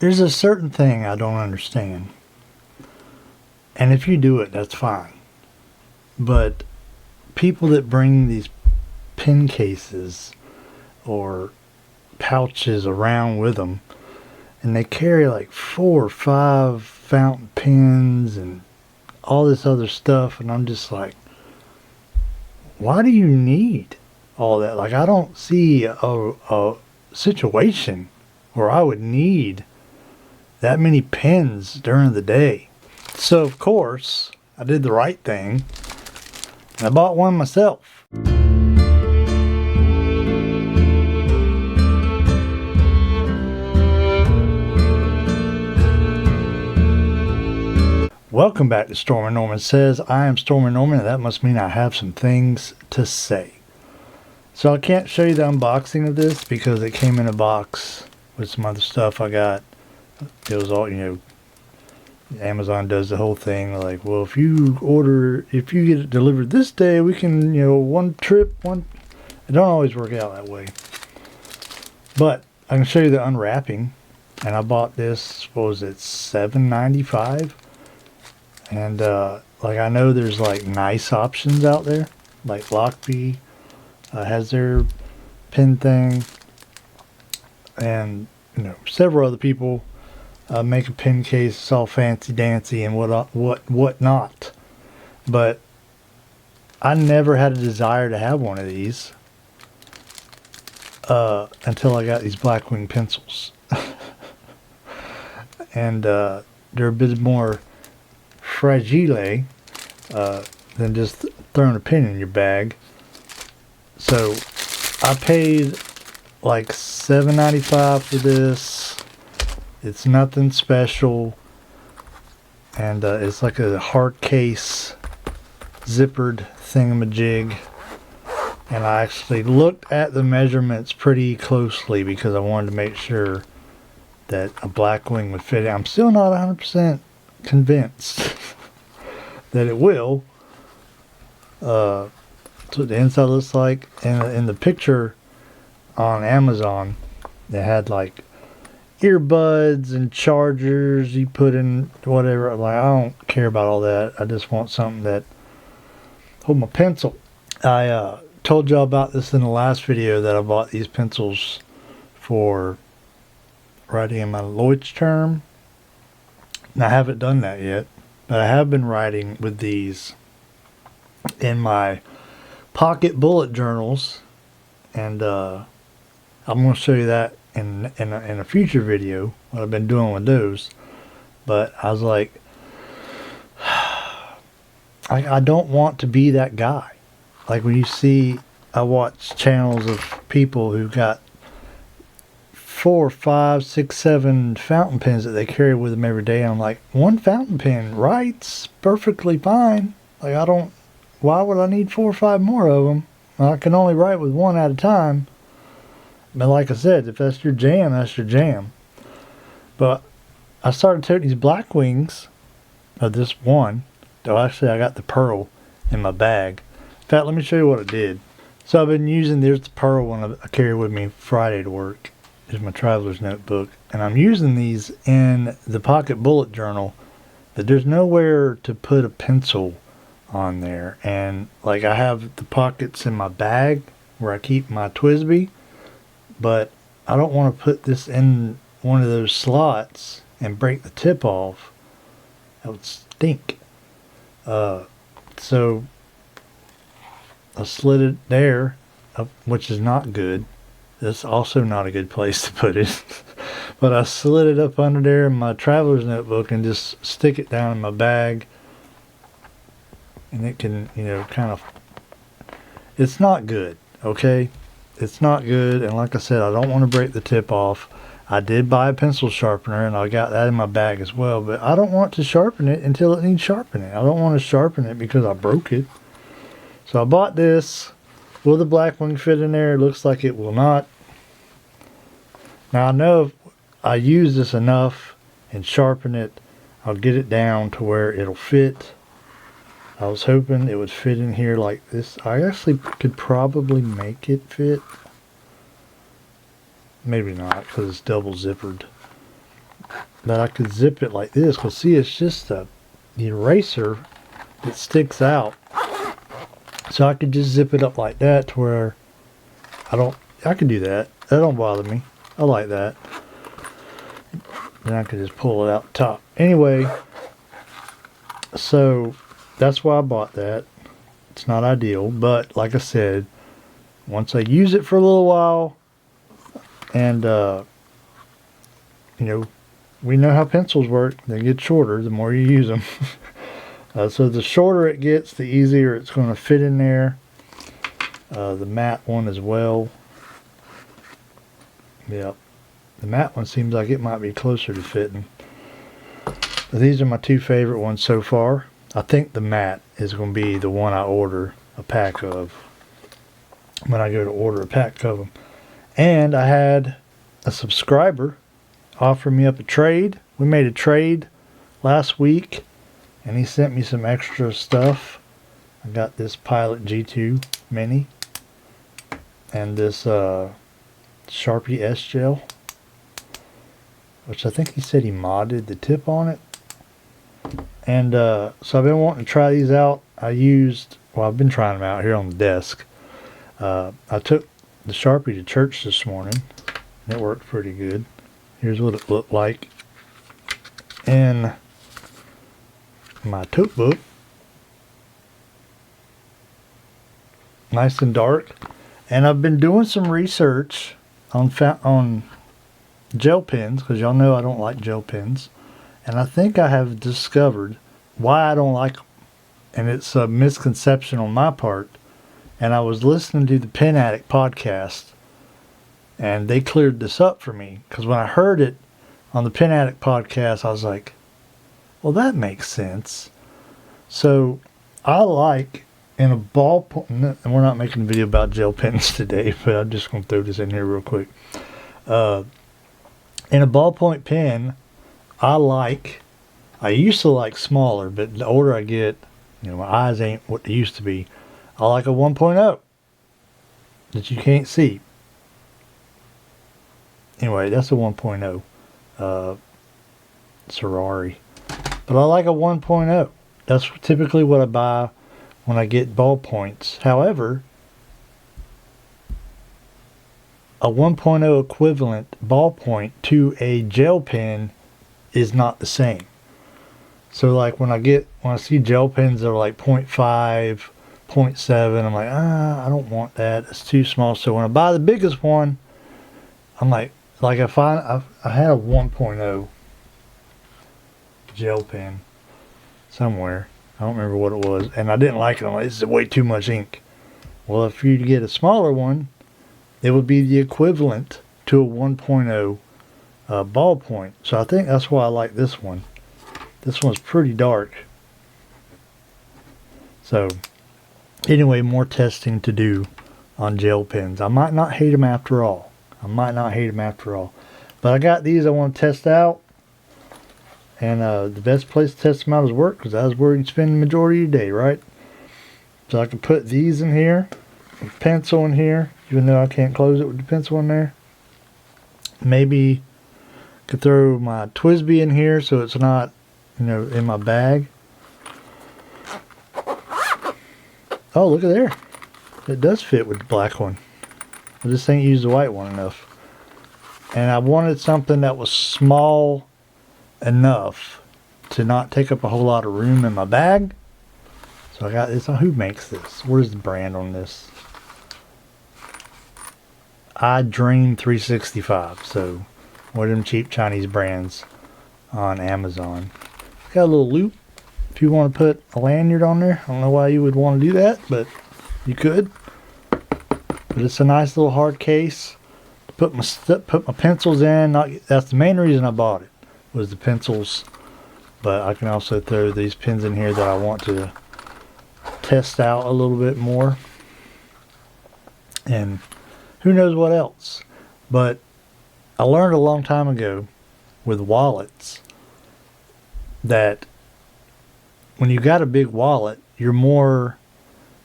there's a certain thing I don't understand. And if you do it, that's fine. But people that bring these pen cases or pouches around with them, and they carry like 4 or 5 fountain pens and all this other stuff, and I'm just like, why do you need all that? Like, I don't see a situation where I would need that many pens during the day. So, of course, I did the right thing, and I bought one myself. Welcome back to Stormy Norman Says. I am Stormy Norman, and that must mean I have some things to say. So I can't show you the unboxing of this because it came in a box with some other stuff I got. It was all, Amazon does the whole thing. Like, well, if you get it delivered this day, we can, one trip. It don't always work out that way. But I can show you the unwrapping. And I bought this, what was it, $7.95? And, I know there's, nice options out there. Like Lockbee has their pen thing. And, several other people make a pen case. It's all fancy-dancy and what not. But I never had a desire to have one of these until I got these Blackwing pencils. And they're a bit more fragile than just throwing a pen in your bag. So I paid like $7.95 for this. It's nothing special, and it's like a hard case zippered thingamajig. And I actually looked at the measurements pretty closely because I wanted to make sure that a Blackwing would fit. I'm still not 100% convinced that it will. That's what the inside looks like. And in the picture on Amazon, they had like earbuds and chargers you put in whatever. I'm like, I don't care about all that. I just want something that hold my pencil. I told y'all about this in the last video that I bought these pencils for writing in my Leuchtturm. I haven't done that yet, but I have been writing with these in my pocket bullet journals, and I'm going to show you that in a future video, what I've been doing with those. But I was like, I don't want to be that guy. Like when you see, I watch channels of people who got 4, 5, 6, 7 fountain pens that they carry with them every day. And I'm like, one fountain pen writes perfectly fine. Like, why would I need 4 or 5 more of them? I can only write with one at a time. But like I said, if that's your jam, that's your jam. But I started taking these Blackwings, this one. Though actually I got the Pearl in my bag. In fact, let me show you what I did. So I've been using, there's the Pearl one I carry with me Friday to work. Is my traveler's notebook, and I'm using these in the pocket bullet journal, but there's nowhere to put a pencil on there. And like, I have the pockets in my bag where I keep my TWSBI, but I don't want to put this in one of those slots and break the tip off. That would stink. So I slid it there, which is not good. That's also not a good place to put it. But I slid it up under there in my traveler's notebook and just stick it down in my bag. And it can, kind of... It's not good, okay? It's not good. And like I said, I don't want to break the tip off. I did buy a pencil sharpener, and I got that in my bag as well. But I don't want to sharpen it until it needs sharpening. I don't want to sharpen it because I broke it. So I bought this. Will the Blackwing fit in there? It looks like it will not. Now I know if I use this enough and sharpen it, I'll get it down to where it'll fit. I was hoping it would fit in here like this. I actually could probably make it fit. Maybe not, because it's double zippered. that I could zip it like this. Because see, it's just the eraser that sticks out. So I could just zip it up like that to where I can do that. That don't bother me. I like that. Then I could just pull it out the top. Anyway, so that's why I bought that. It's not ideal, but like I said, once I use it for a little while, and we know how pencils work. They get shorter the more you use them. So the shorter it gets, the easier it's going to fit in there. The matte one as well. Yep. The matte one seems like it might be closer to fitting. But these are my two favorite ones so far. I think the matte is going to be the one I order a pack of when I go to order a pack of them. And I had a subscriber offer me up a trade. We made a trade last week, and he sent me some extra stuff. I got this Pilot G2 Mini and this Sharpie S-Gel, which I think he said he modded the tip on it. And so I've been wanting to try these out. I've been trying them out here on the desk. I took the Sharpie to church this morning, and it worked pretty good. Here's what it looked like in my tote book. Nice and dark. And I've been doing some research on gel pens, because y'all know I don't like gel pens. And I think I have discovered why I don't like them. And it's a misconception on my part. And I was listening to the Pen Addict podcast, and they cleared this up for me. Because when I heard it on the Pen Addict podcast, I was like, well, that makes sense. So I like in a ballpoint, and we're not making a video about gel pens today, but I'm just going to throw this in here real quick. In a ballpoint pen, I used to like smaller, but the older I get, my eyes ain't what they used to be. I like a 1.0 that you can't see. Anyway, that's a 1.0 Ferrari. But I like a 1.0. That's typically what I buy when I get ballpoints. However, a 1.0 equivalent ballpoint to a gel pen is not the same. So like when I see gel pens that are like 0.5, 0.7, I'm like, I don't want that. It's too small. So when I buy the biggest one, I'm like I had a 1.0 gel pen somewhere. I don't remember what it was, and I didn't like it. I'm like, this is way too much ink. Well, if you get a smaller one, it would be the equivalent to a 1.0 ballpoint. So I think that's why I like this one. This one's pretty dark. So anyway, more testing to do on gel pens. I might not hate them after all. But I got these I want to test out. And the best place to test them out is work, because that's where you spend the majority of your day, right? So I can put these in here, a pencil in here, even though I can't close it with the pencil in there. Maybe could throw my TWSBI in here so it's not, in my bag. Oh, look at there. It does fit with the black one. I just ain't used the white one enough. And I wanted something that was small enough to not take up a whole lot of room in my bag. So I got this. Who makes this? Where's the brand on this? iDream 365. So one of them cheap Chinese brands on Amazon. Got a little loop if you want to put a lanyard on there. I don't know why you would want to do that, but you could. But it's a nice little hard case to put my pencils in. That's the main reason I bought it, was the pencils. But I can also throw these pens in here that I want to test out a little bit more. And who knows what else. But I learned a long time ago with wallets that when you got a big wallet, you're more,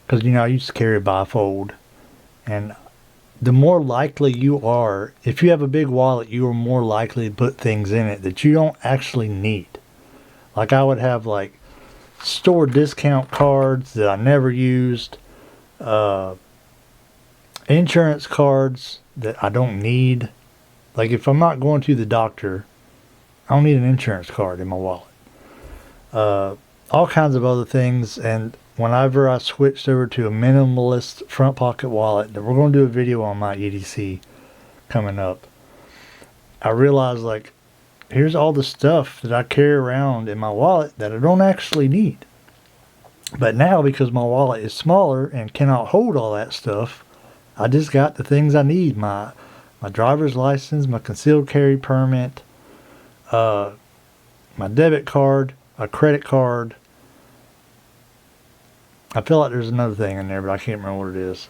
because I used to carry a bifold, and the more likely you are, if you have a big wallet, you are more likely to put things in it that you don't actually need. Like I would have like store discount cards that I never used, insurance cards that I don't need. Like if I'm not going to the doctor, I don't need an insurance card in my wallet. All kinds of other things. And whenever I switched over to a minimalist front pocket wallet, that we're going to do a video on my EDC coming up, I realized like, here's all the stuff that I carry around in my wallet that I don't actually need. But now, because my wallet is smaller and cannot hold all that stuff, I just got the things I need. My driver's license, my concealed carry permit, my debit card, a credit card. I feel like there's another thing in there, but I can't remember what it is.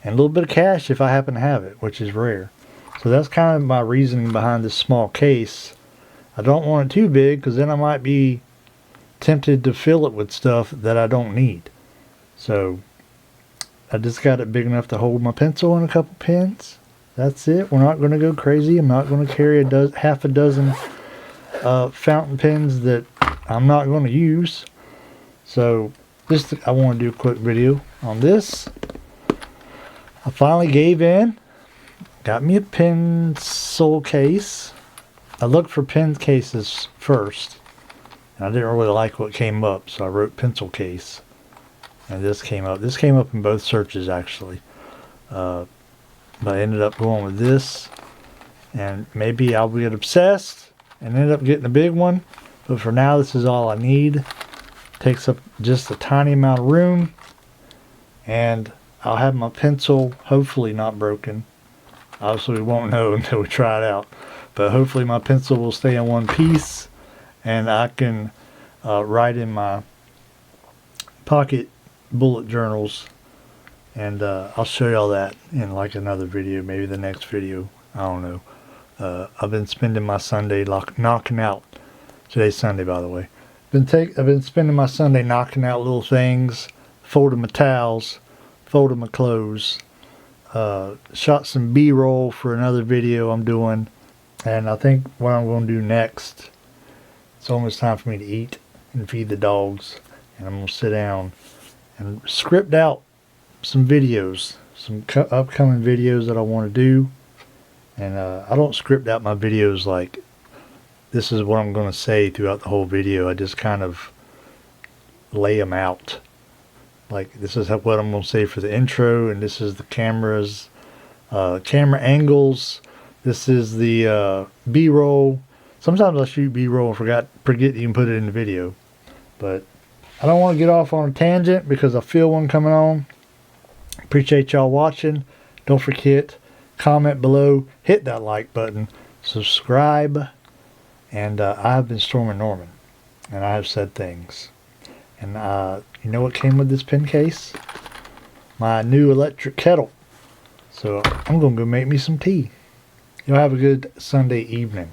And a little bit of cash if I happen to have it, which is rare. So that's kind of my reasoning behind this small case. I don't want it too big because then I might be tempted to fill it with stuff that I don't need. So I just got it big enough to hold my pencil and a couple pens. That's it. We're not going to go crazy. I'm not going to carry half a dozen fountain pens that I'm not going to use. So I want to do a quick video on this. I finally gave in. Got me a pencil case. I looked for pen cases first, and I didn't really like what came up, so I wrote pencil case, and this came up. This came up in both searches actually, but I ended up going with this, and maybe I'll get obsessed and end up getting a big one, but for now this is all I need. Takes up just a tiny amount of room, and I'll have my pencil hopefully not broken. Obviously we won't know until we try it out, but hopefully my pencil will stay in one piece and I can write in my pocket bullet journals, and I'll show y'all that in like another video, maybe the next video, I don't know. I've been spending my Sunday knocking out. Today's Sunday, by the way. I've been spending my Sunday knocking out little things, folding my towels, folding my clothes. Shot some B-roll for another video I'm doing, and I think what I'm going to do next, it's almost time for me to eat and feed the dogs, and I'm going to sit down and script out some videos, some upcoming videos that I want to do. And I don't script out my videos like this is what I'm going to say throughout the whole video. I just kind of lay them out. Like this is what I'm going to say for the intro, and this is the camera angles. This is the B-roll. Sometimes I shoot B-roll and forget to even put it in the video. But I don't want to get off on a tangent because I feel one coming on. Appreciate y'all watching. Don't forget, comment below, hit that like button, subscribe, and I have been Stormin' Norman, and I have said things. And you know what came with this pen case? My new electric kettle. So I'm going to go make me some tea. Y'all have a good Sunday evening.